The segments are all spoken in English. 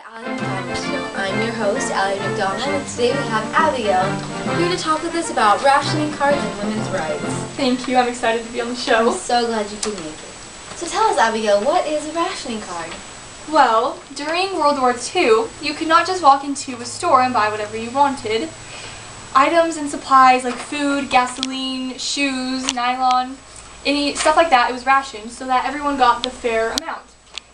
Allie McDonald Show. I'm your host, Allie McDonald, and today we have Abigail here to talk with us about rationing cards and women's rights. Thank you. I'm excited to be on the show. I'm so glad you could make it. So tell us, Abigail, what is a rationing card? Well, during World War II, you could not just walk into a store and buy whatever you wanted. Items and supplies like food, gasoline, shoes, nylon, any stuff like that, it was rationed so that everyone got the fair amount.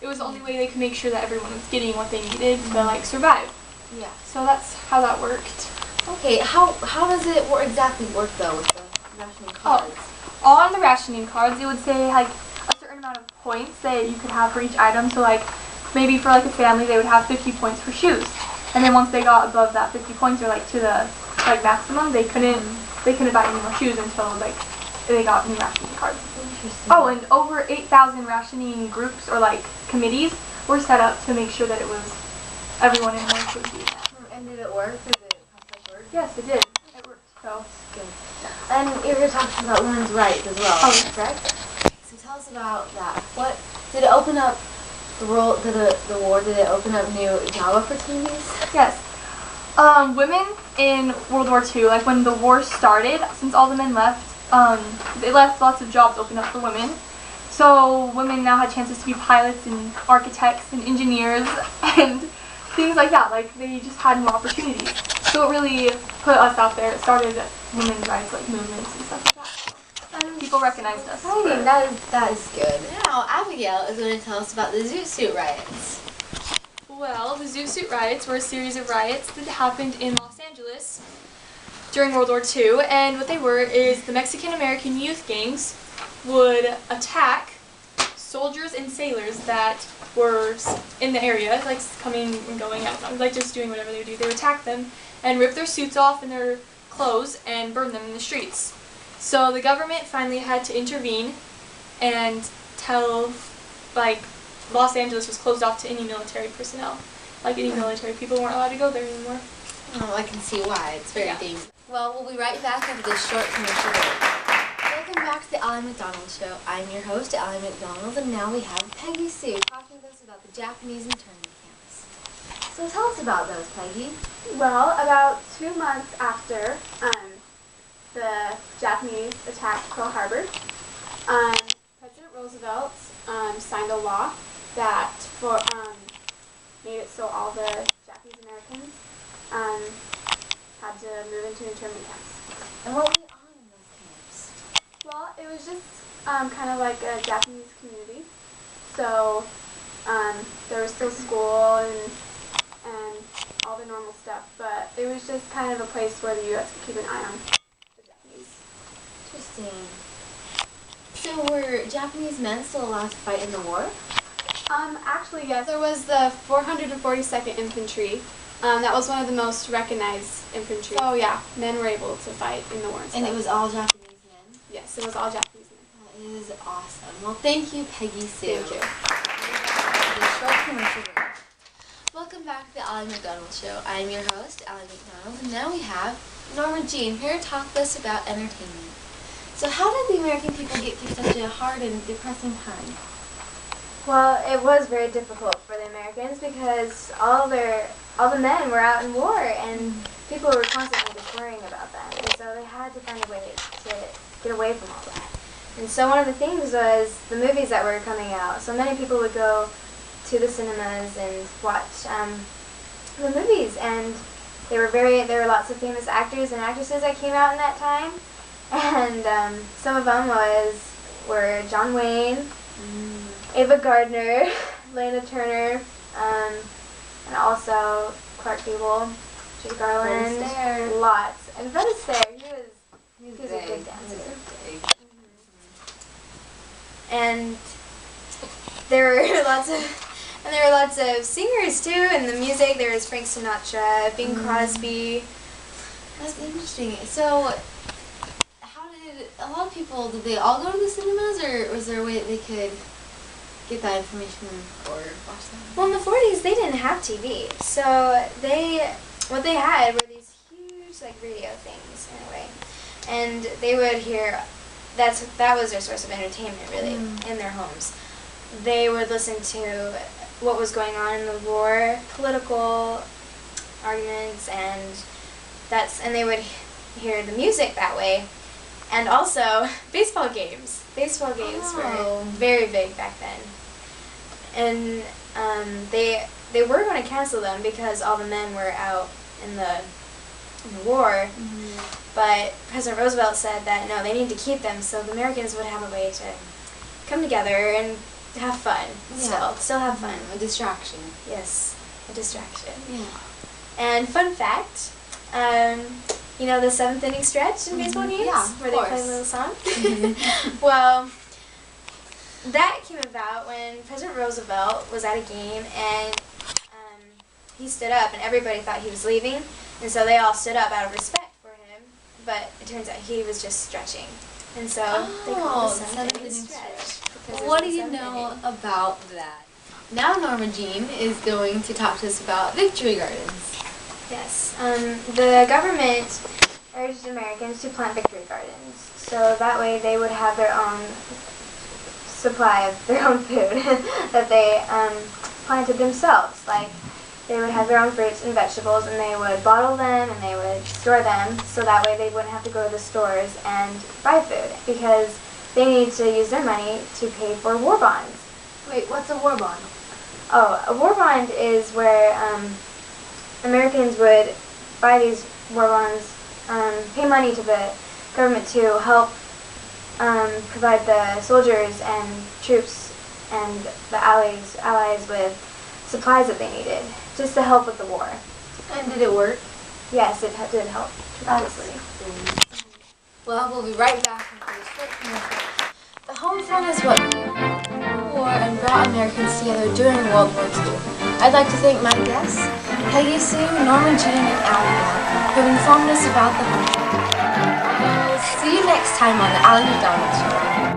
It was the only way they could make sure that everyone was getting what they needed to survive. Yeah. So that's how that worked. Okay, how does it exactly work though with the rationing cards? On the rationing cards, it would say like a certain amount of points that you could have for each item. So like maybe for like a family, they would have 50 points for shoes, and then once they got above that 50 points or like to the maximum, they couldn't buy any more shoes until like they got new rationing cards. Interesting. Oh, and over 8,000 rationing groups or like committees were set up to make sure that it was everyone in one should do that. And did it work? Did the concept work? Yes, it did. It worked. So Good. And you're here talking about women's rights as well. Oh, yes. Correct? So tell us about that. What did it open up the world? The war? Did it open up new job opportunities? yes. Women in World War II, like when the war started, since all the men left, they left lots of jobs open up for women. So women now had chances to be pilots and architects and engineers and things like that. Like they just had more opportunities. So it really put us out there. It started women's rights like movements and stuff like that. People recognized us. Exciting. That is good. Now Abigail is going to tell us about the Zoot Suit riots. Well, the Zoot Suit riots were a series of riots that happened in Los Angeles during World War II, and what they were is the Mexican-American youth gangs would attack soldiers and sailors that were in the area, like coming and going out, like just doing whatever they would do. They would attack them and rip their suits off and their clothes and burn them in the streets. So the government finally had to intervene and tell, like, Los Angeles was closed off to any military personnel. Like, any military people weren't allowed to go there anymore. Oh, I can see why. It's very dangerous. Well, we'll be right back after this short commercial break. Welcome back to the Allie McDonald Show. I'm your host, Allie McDonald, and now we have Peggy Sue talking with us about the Japanese internment camps. So tell us about those, Peggy. Well, about 2 months after the Japanese attacked Pearl Harbor, President Roosevelt signed a law that made it so all the Japanese Americans had to move into internment camps. And what went on in those camps? Well, it was just kind of like a Japanese community. So there was still school and all the normal stuff, but it was just kind of a place where the U.S. could keep an eye on the Japanese. Interesting. So were Japanese men still allowed to fight in the war? Actually, yes. There was the 442nd Infantry. That was one of the most recognized infantry. So yeah, men were able to fight in the war. And it was all Japanese men? Yes, it was all Japanese men. That is awesome. Well, thank you, Peggy Sue. Thank you. Short commercial break. Welcome back to the Allie McDonald Show. I'm your host, Allie McDonald, and now we have Norma Jean here to talk to us about entertainment. So how did the American people get through such a hard and depressing time? Well, it was very difficult for the Americans because all the men were out in war and people were constantly just worrying about them. And so they had to find a way to get away from all that. And so one of the things was the movies that were coming out. So many people would go to the cinemas and watch the movies, and there were lots of famous actors and actresses that came out in that time. And some of them were John Wayne, Ava Gardner, Lana Turner, and also Clark Gable, Judy Garland, Fred Astaire. lots. And Fred Astaire, he was a big. good dancer. Big. And there were lots of singers too in the music. There was Frank Sinatra, Bing Crosby. That's interesting. So, a lot of people, did they all go to the cinemas, or was there a way that they could get that information or watch them? Well, in the 40s, they didn't have TV, so what they had were these huge like radio things in a way, and they would hear. That was their source of entertainment, really, in their homes. They would listen to what was going on in the war, political arguments, and they would hear the music that way. And also baseball games. Baseball games were very big back then. And they were going to cancel them because all the men were out in the war. But President Roosevelt said that no, they need to keep them so the Americans would have a way to come together and have fun. Still have fun. A distraction. Yes, a distraction. Yeah. And fun fact, you know the seventh inning stretch in baseball games where they play a little song? Well, that came about when President Roosevelt was at a game and he stood up and everybody thought he was leaving, and so they all stood up out of respect for him, but it turns out he was just stretching. And so they call it the seventh inning stretch. Well, what do you know about that? Now Norma Jean is going to talk to us about Victory Gardens. Yes. The government urged Americans to plant Victory Gardens, so that way they would have their own supply of their own food that they planted themselves. Like, they would have their own fruits and vegetables, and they would bottle them and they would store them, so that way they wouldn't have to go to the stores and buy food, because they need to use their money to pay for war bonds. Wait, what's a war bond? Oh, a war bond is where Americans would buy these war bonds, pay money to the government to help provide the soldiers and troops and the allies with supplies that they needed, just to help with the war. And did it work? Yes, it did help, obviously. Well, we'll be right back after this short commercial. The home front is what fueled the war and brought Americans together during World War II. I'd like to thank my guests, Peggy Sue, Norma Jean, and Allie Moore, who informed us about the home front. We'll see you next time on the Allie McDonald Show.